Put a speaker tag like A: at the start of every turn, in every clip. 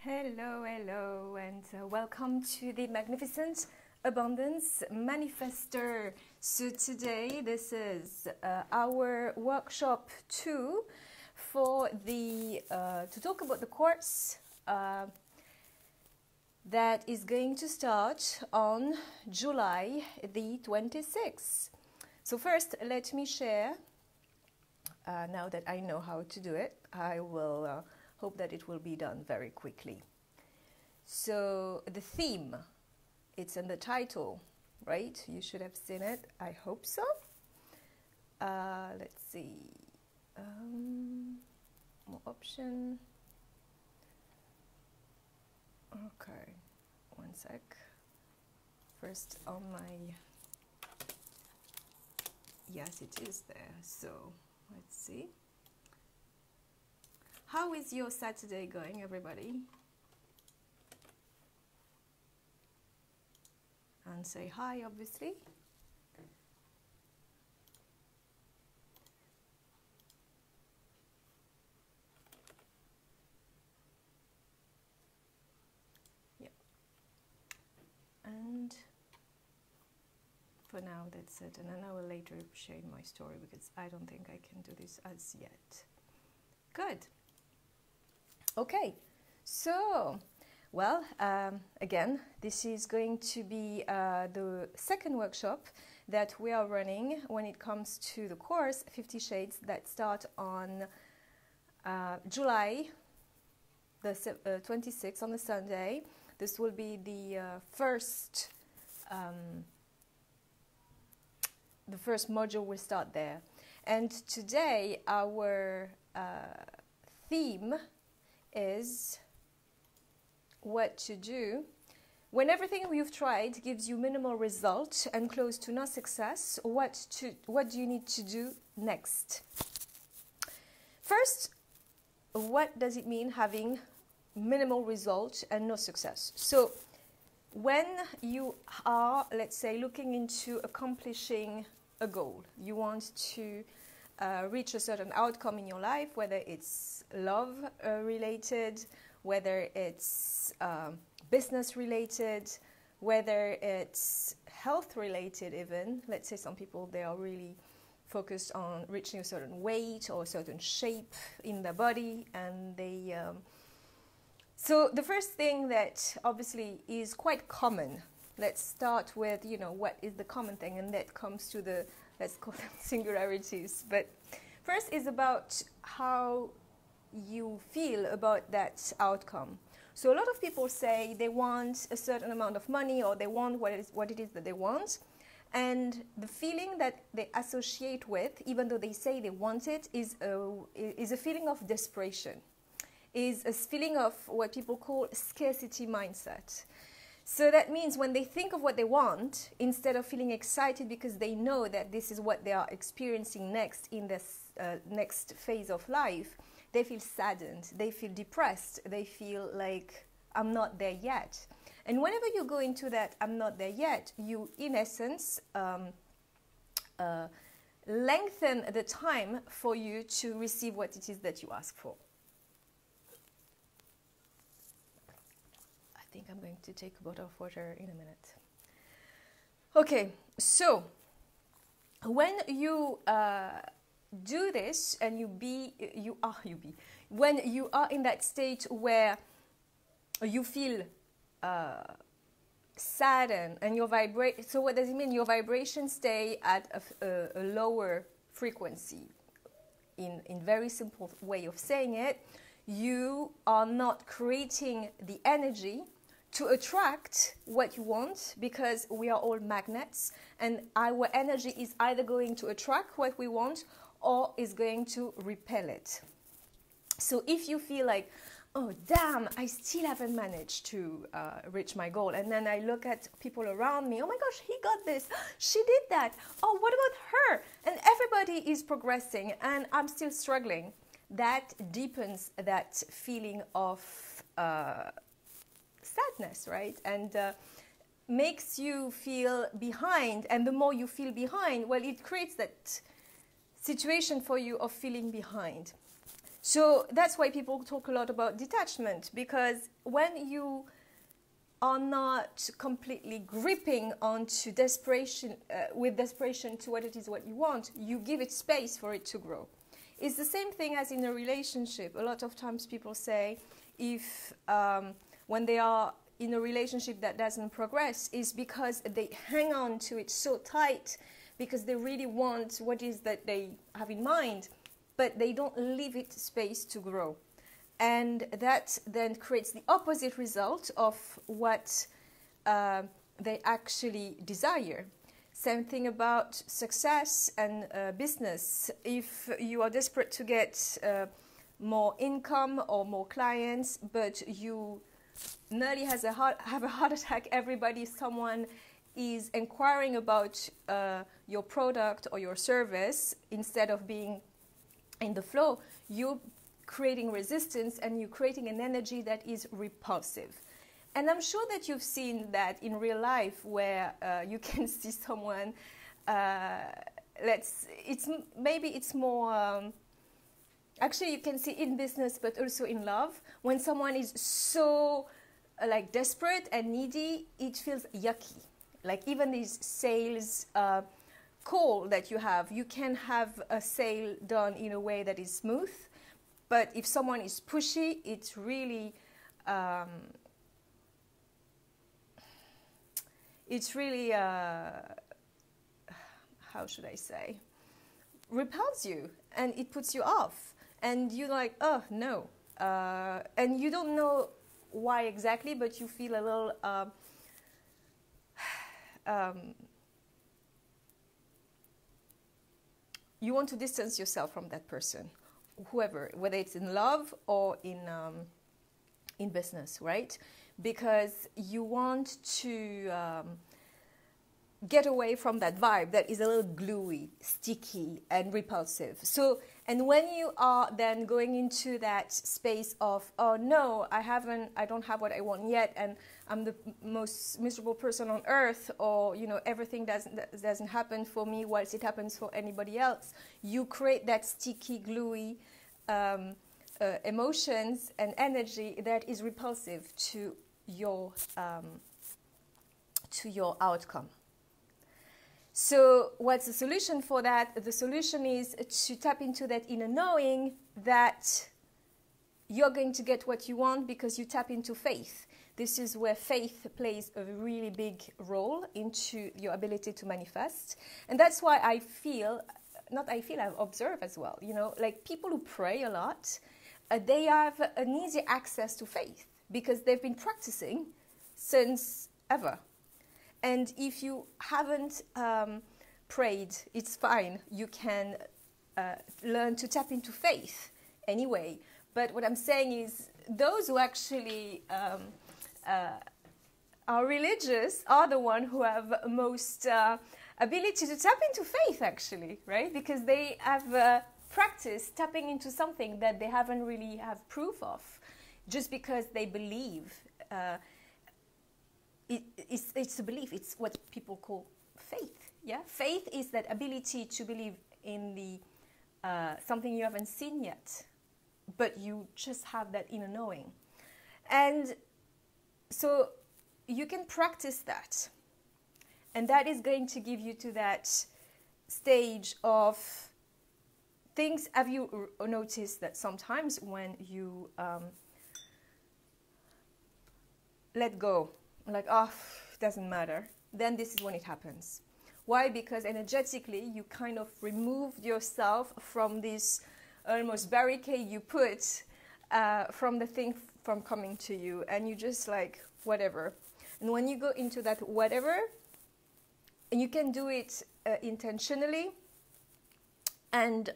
A: Hello, hello, and welcome to the Magnificent Abundance Manifester. So today, this is our workshop 2 for the to talk about the course that is going to start on July the 26th. So first, let me share. Now that I know how to do it, I will hope that it will be done very quickly. So the theme, it's in the title, right? You should have seen it. I hope so. Let's see. More option. Okay, one sec. First on my... Yes, it is there. So let's see. How is your Saturday going, everybody? And say hi, obviously. Yeah. And for now, that's it. And then I will later share my story because I don't think I can do this as yet. Good. Okay, so, well, again, this is going to be the second workshop that we are running when it comes to the course 50 Shades that start on July the 26th on a Sunday. This will be the first module will start there. And today our theme is what to do when everything you've tried gives you minimal result and close to no success. What do you need to do next? First, what does it mean having minimal result and no success? So when you are, let's say, looking into accomplishing a goal, you want to reach a certain outcome in your life, whether it's love related, whether it's business related, whether it's health related even. Let's say some people, they are really focused on reaching a certain weight or a certain shape in their body, and they... So the first thing that obviously is quite common, let's start with, you know, what is the common thing, and that comes to the, let's call them singularities. But first is about how you feel about that outcome. So a lot of people say they want a certain amount of money, or they want what it is that they want. And the feeling that they associate with, even though they say they want it, is a feeling of desperation, is a feeling of what people call scarcity mindset. So that means when they think of what they want, instead of feeling excited because they know that this is what they are experiencing next in this next phase of life, they feel saddened, they feel depressed, they feel like, I'm not there yet. And whenever you go into that, I'm not there yet, you, in essence, lengthen the time for you to receive what it is that you ask for. I think I'm going to take a bottle of water in a minute. Okay, so when you do this and when you are in that state where you feel saddened and your so what does it mean? Your vibrations stay at a lower frequency. In very simple way of saying it, you are not creating the energy to attract what you want, because we are all magnets, and our energy is either going to attract what we want or is going to repel it. So if you feel like, oh damn, I still haven't managed to reach my goal, and then I look at people around me, oh my gosh, he got this, she did that, oh what about her, and everybody is progressing and I'm still struggling, that deepens that feeling of sadness, right? And makes you feel behind, and the more you feel behind, well, it creates that situation for you of feeling behind. So that's why people talk a lot about detachment, because when you are not completely gripping onto desperation, with desperation to what it is what you want, you give it space for it to grow. It's the same thing as in a relationship. A lot of times people say if when they are in a relationship that doesn't progress is because they hang on to it so tight because they really want what is that they have in mind, but they don't leave it space to grow. And that then creates the opposite result of what they actually desire. Same thing about success and business. If you are desperate to get more income or more clients, but you nearly have a heart attack someone is inquiring about your product or your service instead of being in the flow, you're creating resistance and you're creating an energy that is repulsive. And I'm sure that you've seen that in real life where you can see someone, it's more, actually you can see in business but also in love, when someone is so like desperate and needy, it feels yucky. Like even these sales call that you can have a sale done in a way that is smooth, but if someone is pushy, it's really how should I say, repels you and it puts you off and you're like, oh no, and you don't know why exactly, but you feel a little you want to distance yourself from that person, whoever, whether it's in love or in business, right? Because you want to get away from that vibe that is a little gluey, sticky, and repulsive. So, and when you are then going into that space of, oh no, I don't have what I want yet, and I'm the most miserable person on earth, or everything doesn't happen for me whilst it happens for anybody else, you create that sticky, gluey emotions and energy that is repulsive to your outcome. So what's the solution for that? The solution is to tap into that inner knowing that you're going to get what you want because you tap into faith. This is where faith plays a really big role into your ability to manifest. And that's why I've observed as well, like people who pray a lot, they have an easy access to faith because they've been practicing since ever. And if you haven't prayed, it's fine. You can learn to tap into faith anyway. But what I'm saying is those who actually are religious are the ones who have most ability to tap into faith, actually, right? Because they have practiced tapping into something that they haven't really have proof of, just because they believe. It's a belief. It's what people call faith. Yeah, faith is that ability to believe in the something you haven't seen yet, but you just have that inner knowing, and so you can practice that, and that is going to give you to that stage of things. Have you noticed that sometimes when you let go, like, oh, doesn't matter, then this is when it happens. Why? Because energetically you kind of removed yourself from this almost barricade you put from the thing from coming to you, and you just like whatever. And when you go into that whatever, and you can do it intentionally, and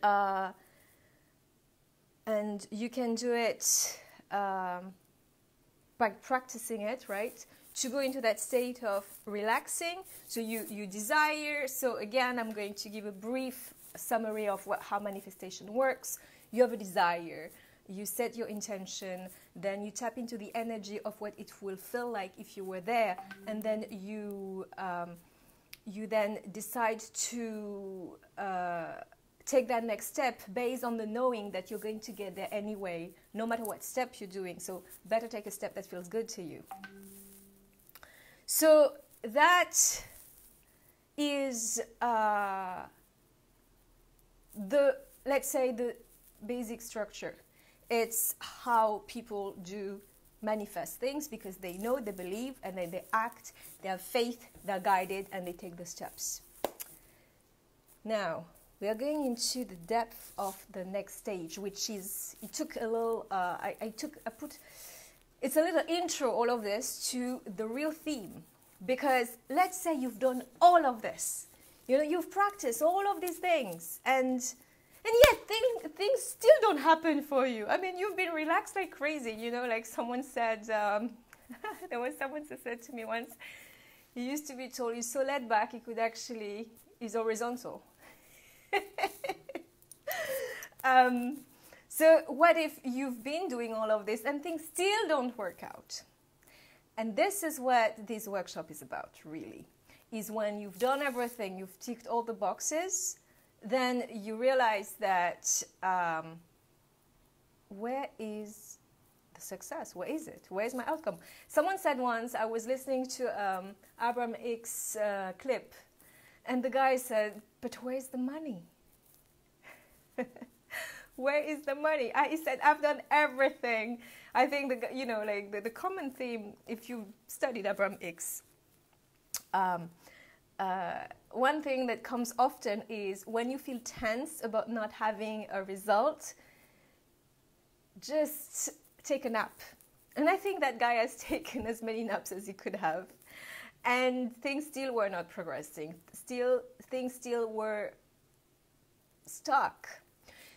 A: you can do it by practicing it, right? To go into that state of relaxing. So you desire. So again, I'm going to give a brief summary of how manifestation works. You have a desire. You set your intention. Then you tap into the energy of what it will feel like if you were there. And then you then decide to take that next step based on the knowing that you're going to get there anyway, no matter what step you're doing. So better take a step that feels good to you. So that is let's say the basic structure. It's how people do manifest things, because they know, they believe, and then they act, they have faith, they're guided, and they take the steps. Now, we are going into the depth of the next stage, which is, it took a little, it's a little intro, all of this, to the real theme. Because let's say you've done all of this, you know, you've practiced all of these things, and yet things still don't happen for you. I mean, you've been relaxed like crazy, you know, like someone said, there was someone who said to me once, he used to be told he's so laid back, he's horizontal. So what if you've been doing all of this and things still don't work out? And this is what this workshop is about, really, is when you've done everything, you've ticked all the boxes, then you realize that where is the success? Where is it? Where is my outcome? Someone said once, I was listening to Abraham Hicks clip, and the guy said, but where's the money? Where is the money? He said, I've done everything. I think, the common theme, if you studied Abraham Hicks, one thing that comes often is when you feel tense about not having a result, just take a nap. And I think that guy has taken as many naps as he could have. And things still were not progressing. Things still were stuck.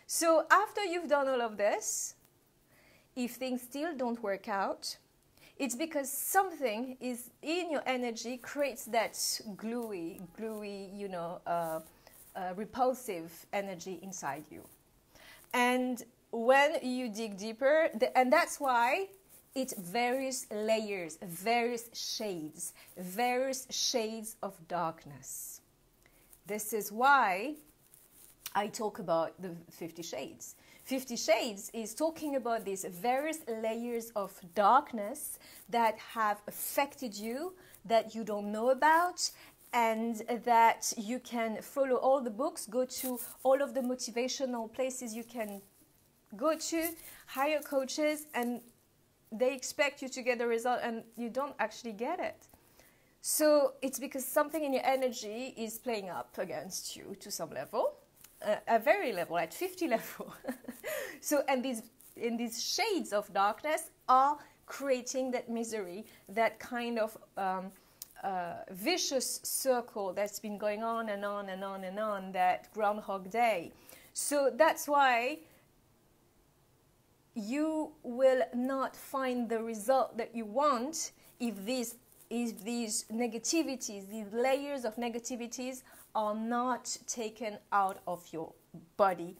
A: So after you've done all of this, if things still don't work out, it's because something is in your energy creates that gluey, repulsive energy inside you. And when you dig deeper, and that's why it's various layers, various shades of darkness. This is why I talk about the 50 Shades. 50 Shades is talking about these various layers of darkness that have affected you, that you don't know about, and that you can follow all the books, go to all of the motivational places you can go to, hire coaches, and they expect you to get the result, and you don't actually get it. So it's because something in your energy is playing up against you to some level. A very level, at 50 level. So, and these shades of darkness are creating that misery, that kind of vicious circle that's been going on and on and on and on, that Groundhog Day. So that's why you will not find the result that you want if these negativities, these layers of negativities are not taken out of your body.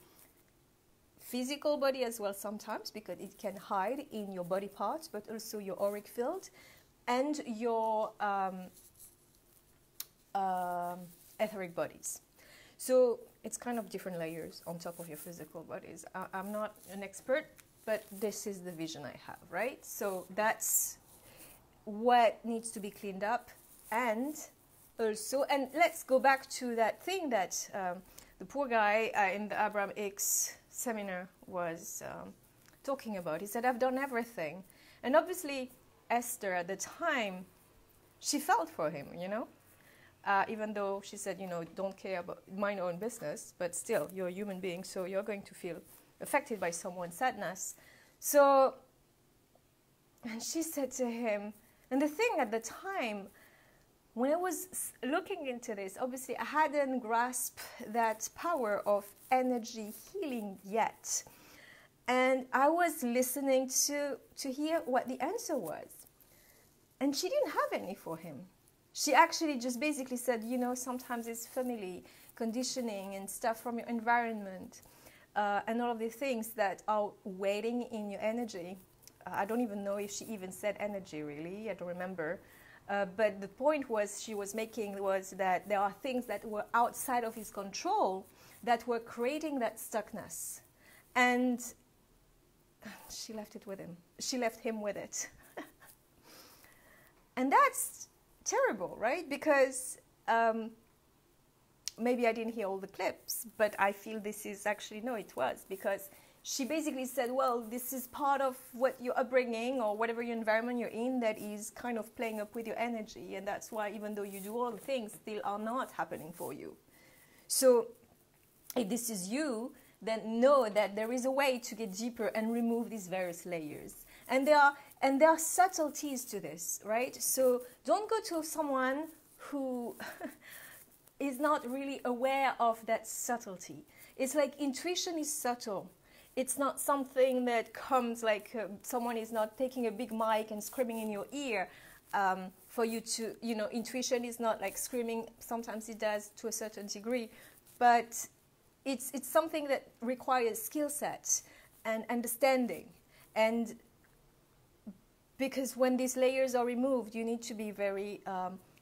A: Physical body as well sometimes, because it can hide in your body parts, but also your auric field and your etheric bodies. So it's kind of different layers on top of your physical bodies. I'm not an expert, but this is the vision I have, right? So that's what needs to be cleaned up. And also, and let's go back to that thing that the poor guy in the Abraham Hicks seminar was talking about. He said, I've done everything. And obviously, Esther at the time, she felt for him, you know, even though she said, you know, don't care about, mind your own business, but still, you're a human being, so you're going to feel affected by someone's sadness. So, and she said to him, and the thing at the time, when I was looking into this, obviously I hadn't grasped that power of energy healing yet. And I was listening to hear what the answer was. And she didn't have any for him. She actually just basically said, you know, sometimes it's family, conditioning and stuff from your environment, and all of the things that are waiting in your energy. I don't even know if she even said energy, really. I don't remember. But the point she was making was that there are things that were outside of his control that were creating that stuckness. And she left it with him. She left him with it. And that's terrible, right? Because maybe I didn't hear all the clips, but I feel this is actually, no, it was, because she basically said, well, this is part of what your upbringing or whatever your environment you're in that is kind of playing up with your energy. And that's why even though you do all the things, still are not happening for you. So if this is you, then know that there is a way to get deeper and remove these various layers. And there are subtleties to this, right? So don't go to someone who is not really aware of that subtlety. It's like intuition is subtle. It's not something that comes like someone is not taking a big mic and screaming in your ear for you to, intuition is not like screaming. Sometimes it does to a certain degree, but it's something that requires skill set and understanding. And because when these layers are removed, you need to be very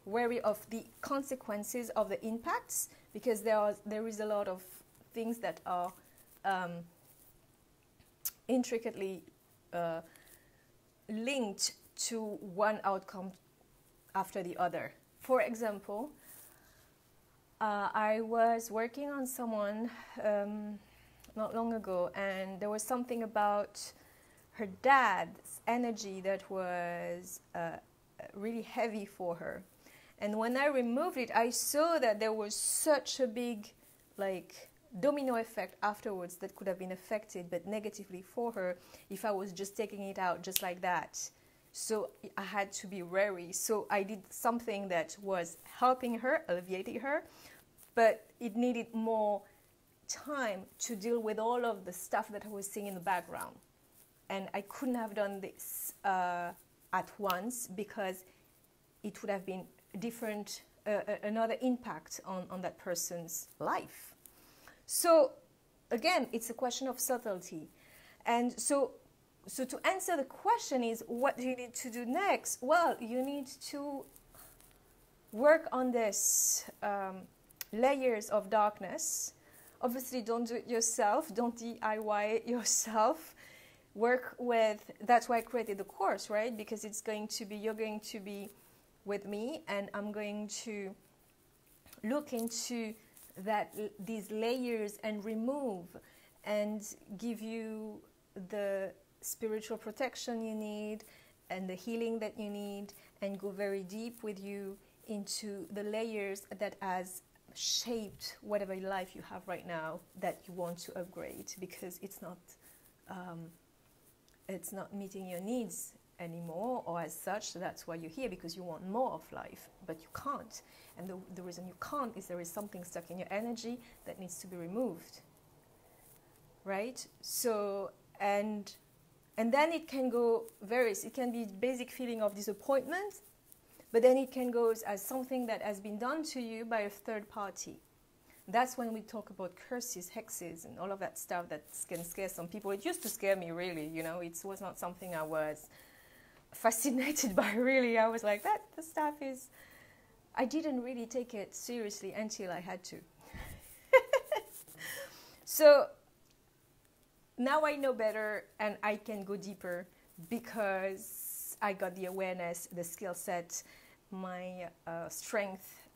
A: wary of the consequences of the impacts, because there is a lot of things that are intricately linked to one outcome after the other. For example, I was working on someone not long ago, and there was something about her dad's energy that was really heavy for her. And when I removed it, I saw that there was such a big domino effect afterwards that could have been affected but negatively for her if I was just taking it out just like that. So I had to be wary. So I did something that was helping her, alleviating her, but it needed more time to deal with all of the stuff that I was seeing in the background. And I couldn't have done this at once, because it would have been different, another impact on that person's life. So again, it's a question of subtlety. And so to answer the question is, what do you need to do next? Well, you need to work on this layers of darkness. Obviously, don't do it yourself. Don't DIY it yourself. Work with, that's why I created the course, right? Because it's going to be, you're going to be with me, and I'm going to look into these layers and remove and give you the spiritual protection you need and the healing that you need, and go very deep with you into the layers that has shaped whatever life you have right now that you want to upgrade, because it's not meeting your needs anymore, or as such. That's why you're here, because you want more of life, but you can't. And the reason you can't is there is something stuck in your energy that needs to be removed, right? So, and then it can go various. It can be basic feeling of disappointment, but then it can go as something that has been done to you by a third party. That's when we talk about curses, hexes, and all of that stuff that can scare some people. It used to scare me, really. It was not something I was fascinated by, really. I was like, the stuff is... I didn't really take it seriously until I had to. So now I know better, and I can go deeper, because I got the awareness, the skill set, my strength,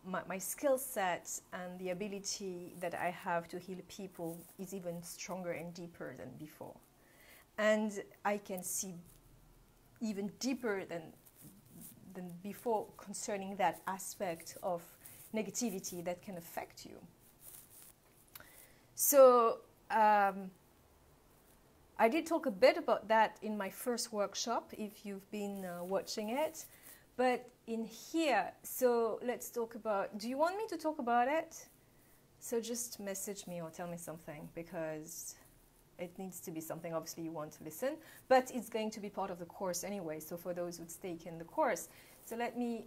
A: my skill set, and the ability that I have to heal people is even stronger and deeper than before. And I can see even deeper than before concerning that aspect of negativity that can affect you. So I did talk a bit about that in my first workshop, if you've been watching it. But in here, so let's talk about, do you want me to talk about it? So just message me or tell me something, because it needs to be something obviously you want to listen, but it's going to be part of the course anyway, so for those who'd stake in the course. So let me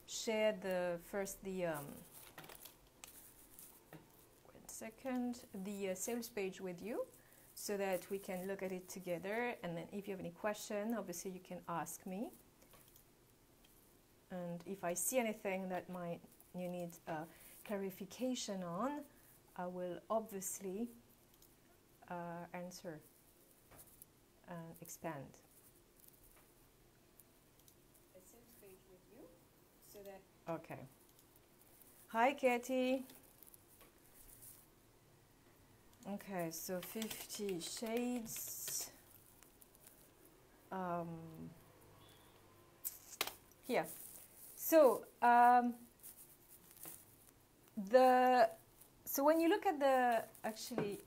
A: share the sales page with you, so that we can look at it together, and then if you have any question, obviously you can ask me. And if I see anything that you need clarification on, I will obviously answer and expand. The same page with you, so that. Okay. Hi, Katie. Okay, so 50 Shades. Here. So so when you look at the, actually,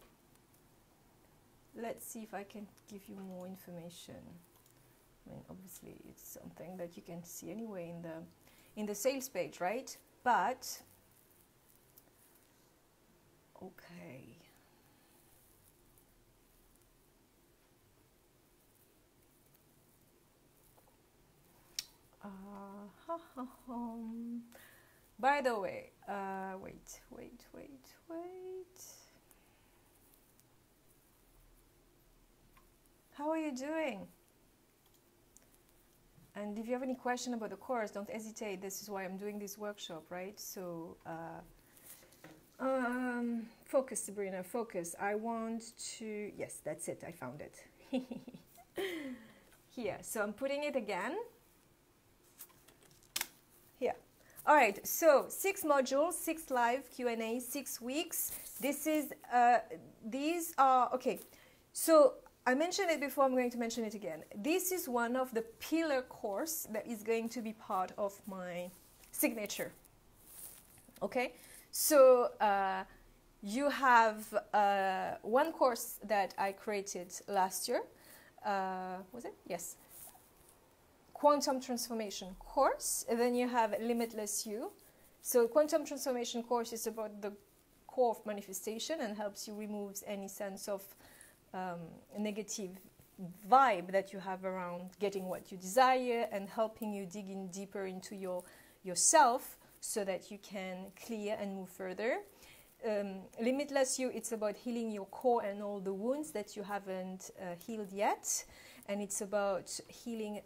A: let's see if I can give you more information. I mean, obviously it's something that you can see anyway in the sales page, right? But okay. By the way, wait. How are you doing? And if you have any question about the course, don't hesitate. This is why I'm doing this workshop, right? So focus, Sabrina, focus. I want to, yes, that's it. I found it. Here, so I'm putting it again. Here. All right, so 6 modules, 6 live Q&A, 6 weeks. This is, these are, okay. So I mentioned it before, I'm going to mention it again. This is one of the pillar course that is going to be part of my signature. Okay, so you have one course that I created last year. Was it? Yes. Quantum Transformation course. And then you have Limitless You. So Quantum Transformation course is about the core of manifestation and helps you remove any sense of negative vibe that you have around getting what you desire and helping you dig in deeper into yourself so that you can clear and move further. Limitless You, it's about healing your core and all the wounds that you haven't healed yet. And it's about healing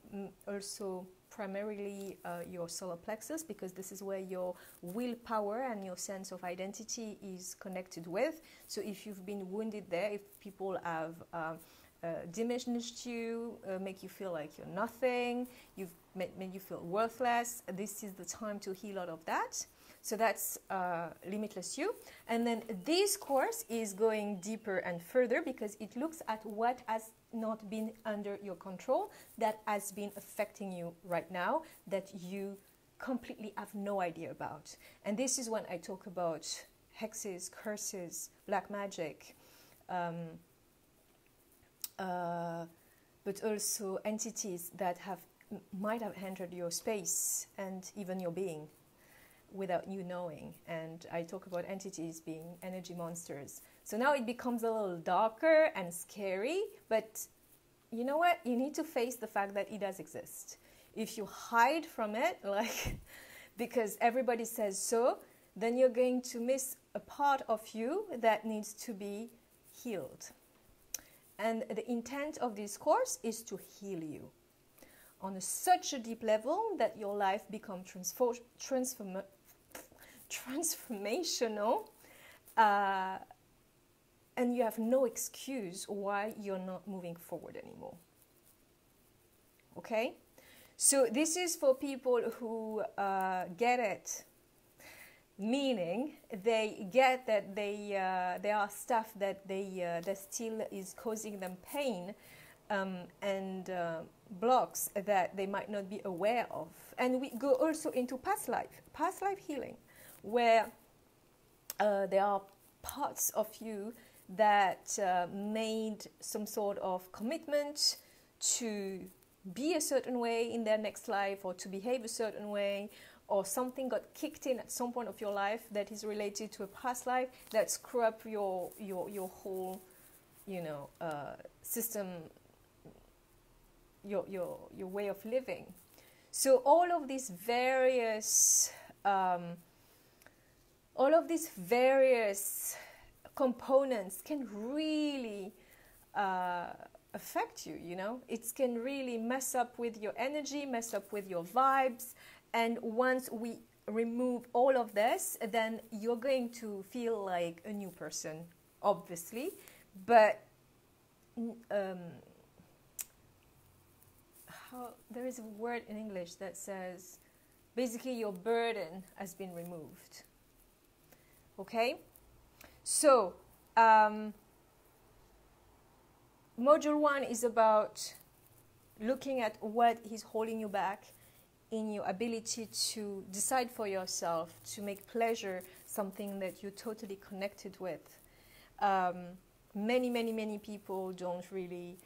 A: also primarily your solar plexus, because this is where your willpower and your sense of identity is connected with. So if you've been wounded there, if people have diminished you, make you feel like you're nothing, you've made you feel worthless, this is the time to heal out of that. So that's Limitless You. And then this course is going deeper and further because it looks at what has not been under your control, that has been affecting you right now, that you completely have no idea about. And this is when I talk about hexes, curses, black magic, but also entities that might have entered your space and even your being without you knowing. And I talk about entities being energy monsters. So now it becomes a little darker and scary, but you know what? You need to face the fact that it does exist. If you hide from it, like, because everybody says so, then you're going to miss a part of you that needs to be healed. And the intent of this course is to heal you on such a deep level that your life becomes transformational, and you have no excuse why you're not moving forward anymore. Okay? So this is for people who get it, meaning they get that there are stuff that that still is causing them pain and blocks that they might not be aware of. And we go also into past life healing, where there are parts of you that made some sort of commitment to be a certain way in their next life, or to behave a certain way, or something got kicked in at some point of your life that is related to a past life that screw up your whole, system, your way of living. So all of these various components can really affect you, It can really mess up with your energy, mess up with your vibes. And once we remove all of this, then you're going to feel like a new person, obviously. But there is a word in English that says basically your burden has been removed. Okay? So, Module 1 is about looking at what is holding you back in your ability to decide for yourself, to make pleasure something that you're totally connected with. Many people don't really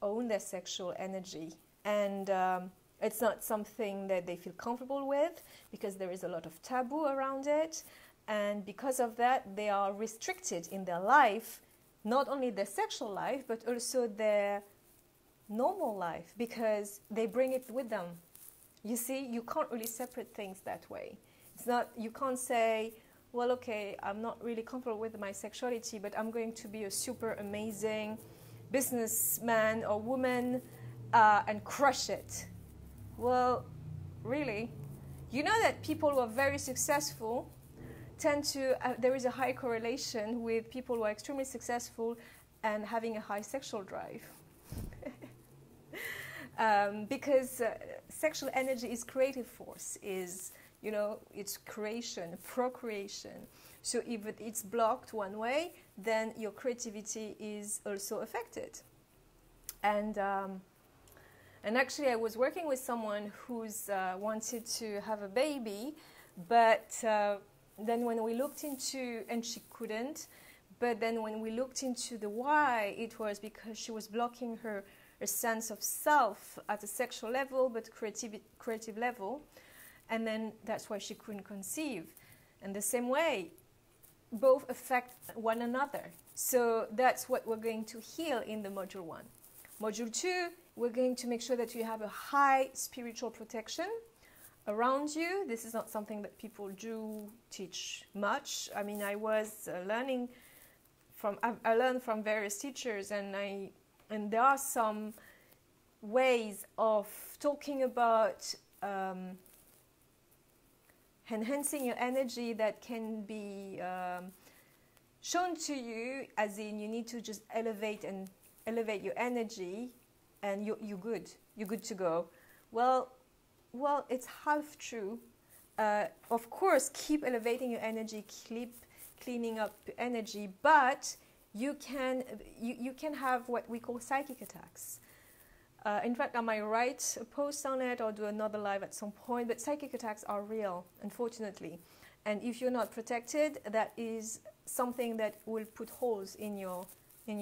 A: own their sexual energy, and it's not something that they feel comfortable with because there is a lot of taboo around it, and because of that they are restricted in their life, not only their sexual life but also their normal life, because they bring it with them. You see, you can't really separate things that way. It's not, you can't say, well, okay, I'm not really comfortable with my sexuality, but I'm going to be a super amazing businessman or woman and crush it. Well, really? You know that people who are very successful tend to, there is a high correlation with people who are extremely successful and having a high sexual drive. Because sexual energy is creative force, is, you know, it's creation, procreation. So if it's blocked one way, then your creativity is also affected. And actually I was working with someone who's wanted to have a baby, but then when we looked into, and she couldn't, but then when we looked into the why, it was because she was blocking her sense of self at a sexual level, but creative level, and then that's why she couldn't conceive. And the same way, both affect one another. So that's what we're going to heal in the Module 1. Module 2, we're going to make sure that you have a high spiritual protection around you. This is not something that people do teach much. I mean, I was learning from, I learned from various teachers, and there are some ways of talking about enhancing your energy that can be shown to you, as in you need to just elevate your energy, and you're good to go. Well, it's half true. Of course, keep elevating your energy, keep cleaning up your energy, but you can have what we call psychic attacks. In fact, I might write a post on it or do another live at some point, but psychic attacks are real, unfortunately. And if you're not protected, that is something that will put holes in your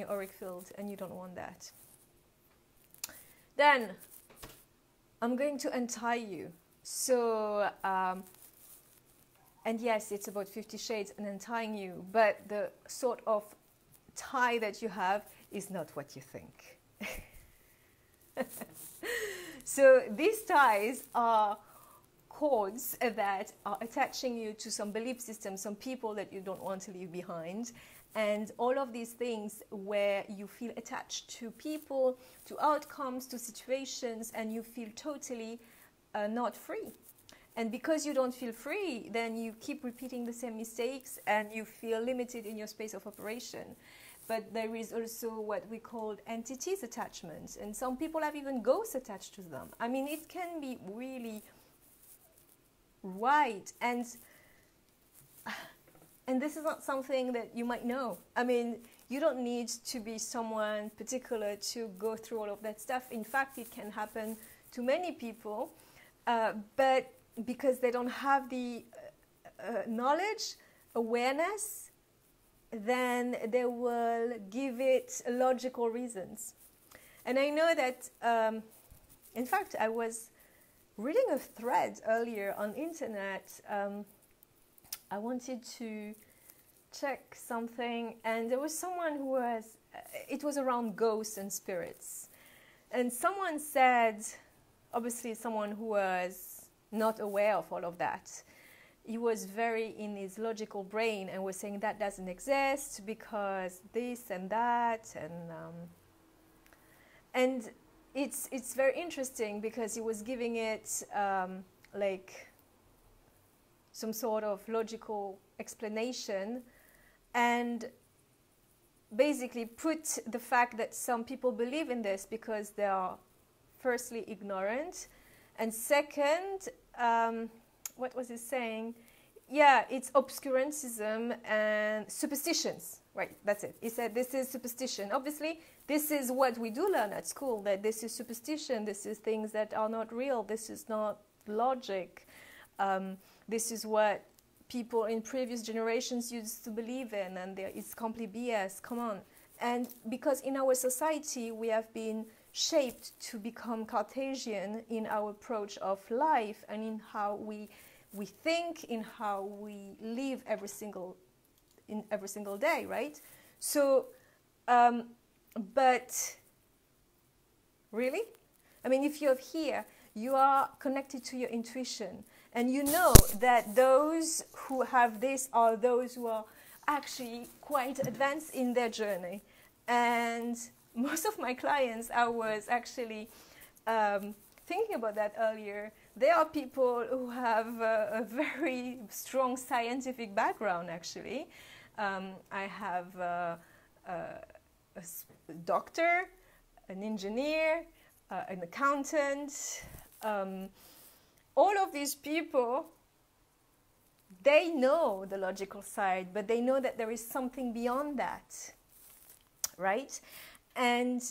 A: auric field, and you don't want that. Then, I'm going to untie you. So, and yes, it's about 50 Shades and untying you, but the sort of tie that you have is not what you think. So these ties are cords that are attaching you to some belief systems, some people that you don't want to leave behind, and all of these things where you feel attached to people, to outcomes, to situations, and you feel totally not free. And because you don't feel free, then you keep repeating the same mistakes and you feel limited in your space of operation. But there is also what we call entities attachment, and some people have even ghosts attached to them. I mean, it can be really right, and this is not something that you might know. I mean, you don't need to be someone particular to go through all of that stuff. In fact, it can happen to many people, but because they don't have the knowledge, awareness, then they will give it logical reasons. And I know that, in fact, I was reading a thread earlier on internet. I wanted to check something, and there was someone who was, it was around ghosts and spirits. And someone said, obviously someone who was not aware of all of that, he was very in his logical brain and was saying that doesn't exist because this and that, and it's very interesting because he was giving it like some sort of logical explanation, and basically put the fact that some people believe in this because they are firstly ignorant, and second, what was he saying? Yeah, it's obscurantism and superstitions. Right, that's it. He said this is superstition. Obviously, this is what we do learn at school, that this is superstition, this is things that are not real, this is not logic. This is what people in previous generations used to believe in, and it's complete BS. Come on. And because in our society we have been shaped to become Cartesian in our approach of life and in how we think, in how we live every single day, right? So, but really? I mean, if you're here, you are connected to your intuition, and you know that those who have this are those who are actually quite advanced in their journey. And most of my clients, I was actually thinking about that earlier, they are people who have a very strong scientific background, actually. I have a doctor, an engineer, an accountant. All of these people, they know the logical side, but they know that there is something beyond that, right? And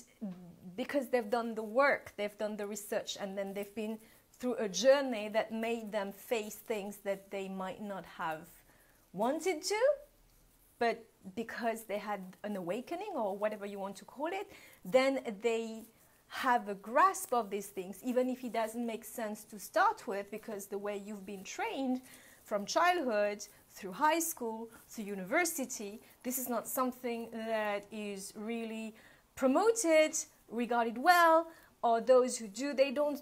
A: because they've done the work, they've done the research, and then they've been through a journey that made them face things that they might not have wanted to, but because they had an awakening or whatever you want to call it, then they have a grasp of these things, even if it doesn't make sense to start with, because the way you've been trained from childhood through high school through university, this is not something that is really promoted, regarded well, or those who do, they don't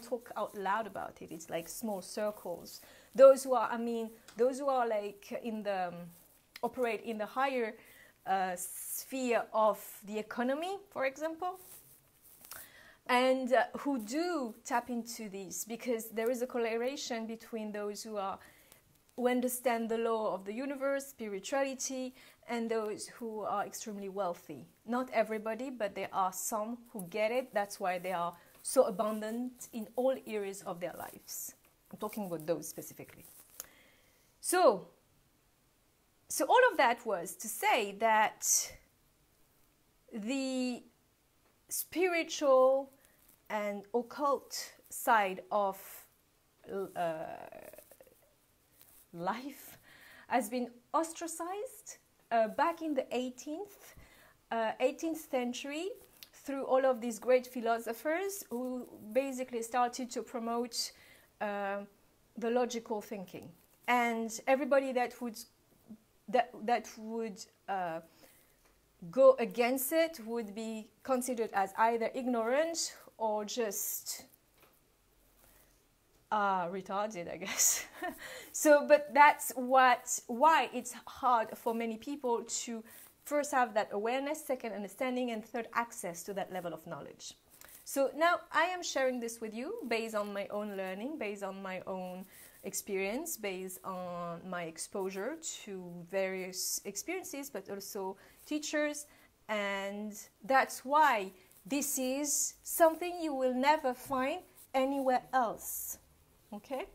A: talk out loud about it. It's like small circles. Those who are like in the operate in the higher sphere of the economy, for example, and who do tap into these, because there is a correlation between those who understand the law of the universe, spirituality, and those who are extremely wealthy. Not everybody, but there are some who get it. That's why they are so abundant in all areas of their lives. I'm talking about those specifically. So all of that was to say that the spiritual and occult side of life has been ostracized back in the 18th century through all of these great philosophers who basically started to promote the logical thinking. And everybody that would go against it would be considered as either ignorant or just retarded, I guess. But that's why it's hard for many people to first have that awareness, second understanding, and third access to that level of knowledge. So now I am sharing this with you based on my own learning, based on my own experience, based on my exposure to various experiences, but also teachers. And that's why this is something you will never find anywhere else. Okay?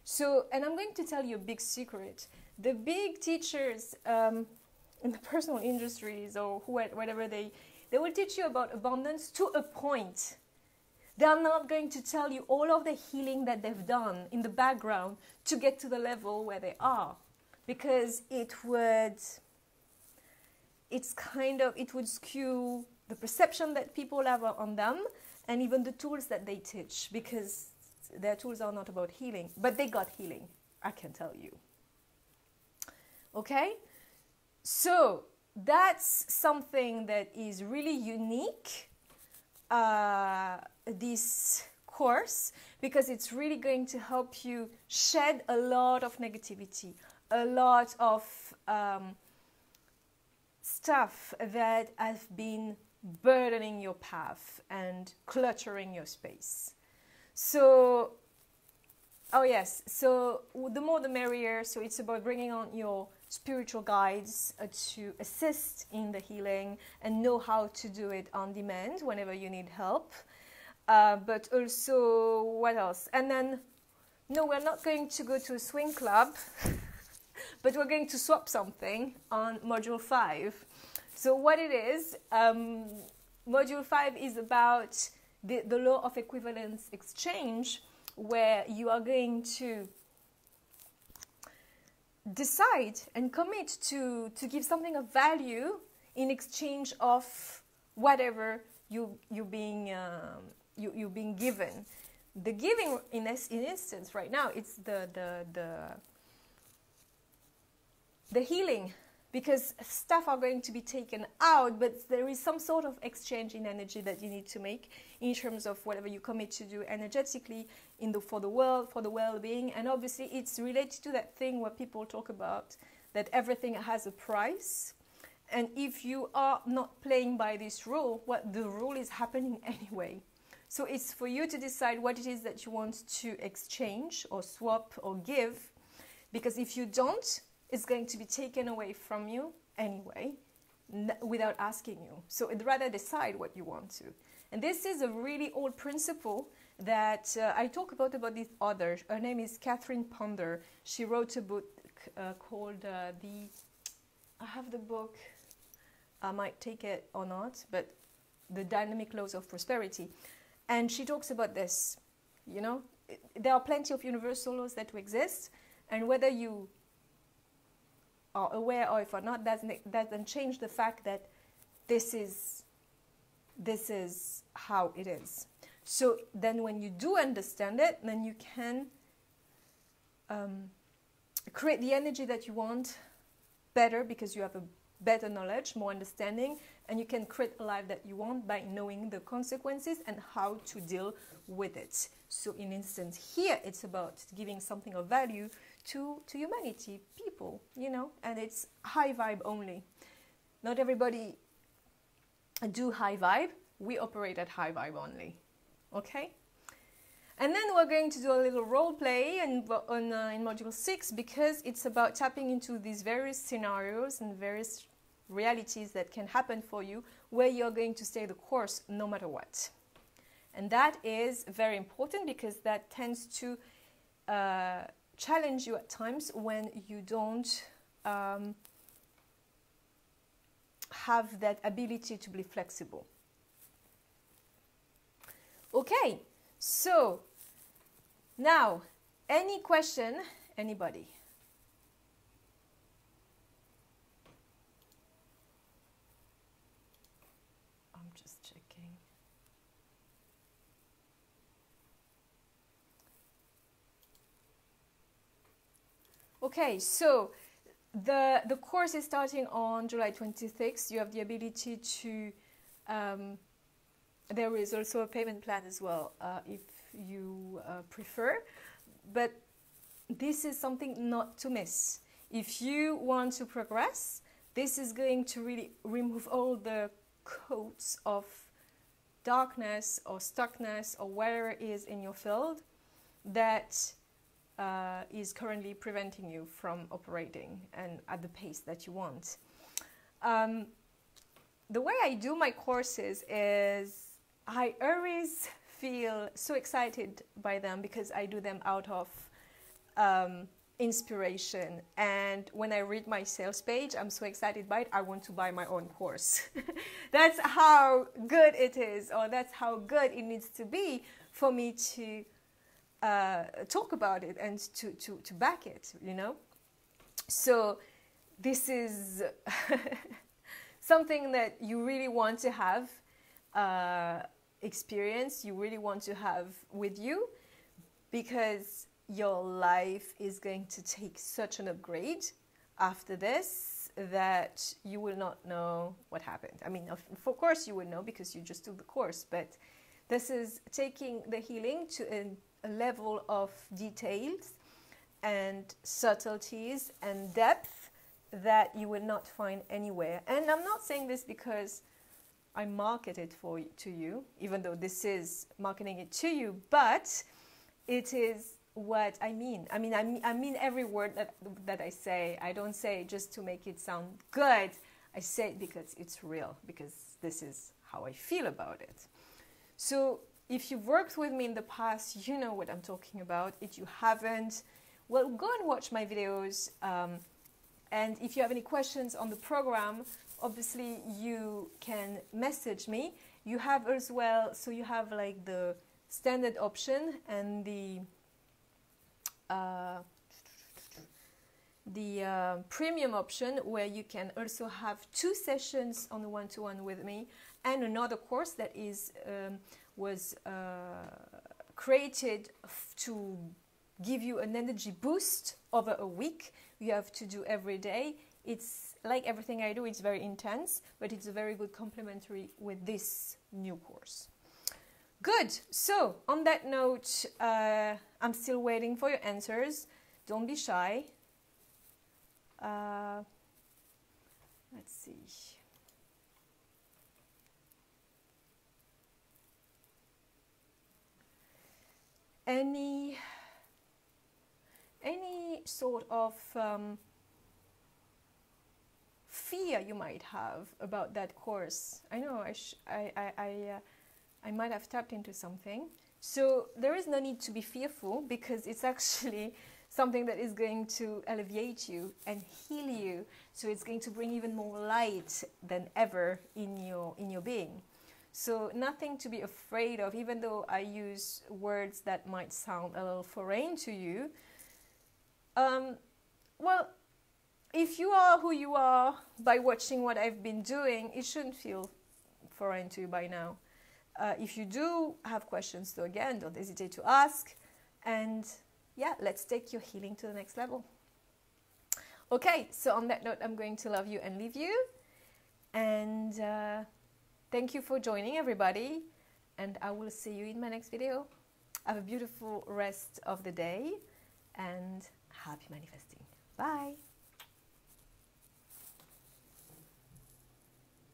A: So, and I'm going to tell you a big secret. The big teachers in the personal industries or whatever, they will teach you about abundance to a point. They are not going to tell you all of the healing that they've done in the background to get to the level where they are, because it would skew the perception that people have on them, and even the tools that they teach, because their tools are not about healing, but they got healing, I can tell you. Okay? So that's something that is really unique, this course, because it's really going to help you shed a lot of negativity, a lot of stuff that has been burdening your path and cluttering your space. So Oh yes, so the more the merrier. So it's about bringing on your spiritual guides to assist in the healing and know how to do it on demand whenever you need help. But also, what else? And then, no, we're not going to go to a swing club, but we're going to swap something on Module 5. So what it is, Module 5 is about the law of equivalence exchange, where you are going to decide and commit to give something of value in exchange of whatever you're being given. The giving, in instance, right now, it's the healing, because stuff are going to be taken out, but there is some sort of exchange in energy that you need to make in terms of whatever you commit to do energetically for the world, for the well-being. And obviously it's related to that thing where people talk about that everything has a price. And if you are not playing by this rule, the rule is happening anyway. So it's for you to decide what it is that you want to exchange or swap or give, because if you don't, it's going to be taken away from you anyway, without asking you. So I'd rather decide what you want to. And this is a really old principle that I talk about this author. Her name is Catherine Ponder. She wrote a book called I have the book, I might take it or not, but The Dynamic Laws of Prosperity. And she talks about this, you know. There are plenty of universal laws that exist, and whether you are aware or if or not, doesn't change the fact that this is how it is. So then when you do understand it, then you can create the energy that you want better, because you have a better knowledge, more understanding, and you can create a life that you want by knowing the consequences and how to deal with it. So in instance here, it's about giving something of value to humanity, people, you know, and it's high vibe only. Not everybody do high vibe. We operate at high vibe only, okay? And then we're going to do a little role play in Module 6, because it's about tapping into these various scenarios and various realities that can happen for you, where you're going to stay the course no matter what. And that is very important, because that tends to challenge you at times when you don't have that ability to be flexible. Okay, so now, any question, anybody? I'm just checking. Okay, so the course is starting on July 26th. You have the ability to, there is also a payment plan as well, if you prefer, but this is something not to miss. If you want to progress, this is going to really remove all the coats of darkness or stuckness or whatever it is in your field that is currently preventing you from operating and at the pace that you want. The way I do my courses is I always feel so excited by them, because I do them out of inspiration. And when I read my sales page, I'm so excited by it, I want to buy my own course. That's how good it is, or that's how good it needs to be for me to talk about it and to back it, you know. So this is something that you really want to have experience, you really want to have with you, because your life is going to take such an upgrade after this that you will not know what happened. I mean, of course you will know, because you just took the course, but this is taking the healing to a level of details and subtleties and depth that you will not find anywhere. And I'm not saying this because I market it to you, even though this is marketing it to you, but it is what I mean. I mean every word that I say. I don't say it just to make it sound good. I say it because it's real, because this is how I feel about it. So if you've worked with me in the past, you know what I'm talking about. If you haven't, well, go and watch my videos. And if you have any questions on the program, obviously you can message me. You have as well, so you have like the standard option and the premium option, where you can also have 2 sessions on the one-to-one with me, and another course that was created to give you an energy boost over a week. You have to do every day. It's like everything I do, it's very intense, but it's a very good complementary with this new course. Good. So on that note, I'm still waiting for your answers. Don't be shy. Let's see. Any sort of fear you might have about that course? I know I might have tapped into something. So there is no need to be fearful, because it's actually something that is going to alleviate you and heal you. So it's going to bring even more light than ever in your being. So nothing to be afraid of, even though I use words that might sound a little foreign to you. Well, if you are who you are by watching what I've been doing, it shouldn't feel foreign to you by now. If you do have questions, though, again, don't hesitate to ask. And yeah, let's take your healing to the next level. Okay, so on that note, I'm going to love you and leave you. And thank you for joining, everybody. And I will see you in my next video. Have a beautiful rest of the day and happy manifesting. Bye.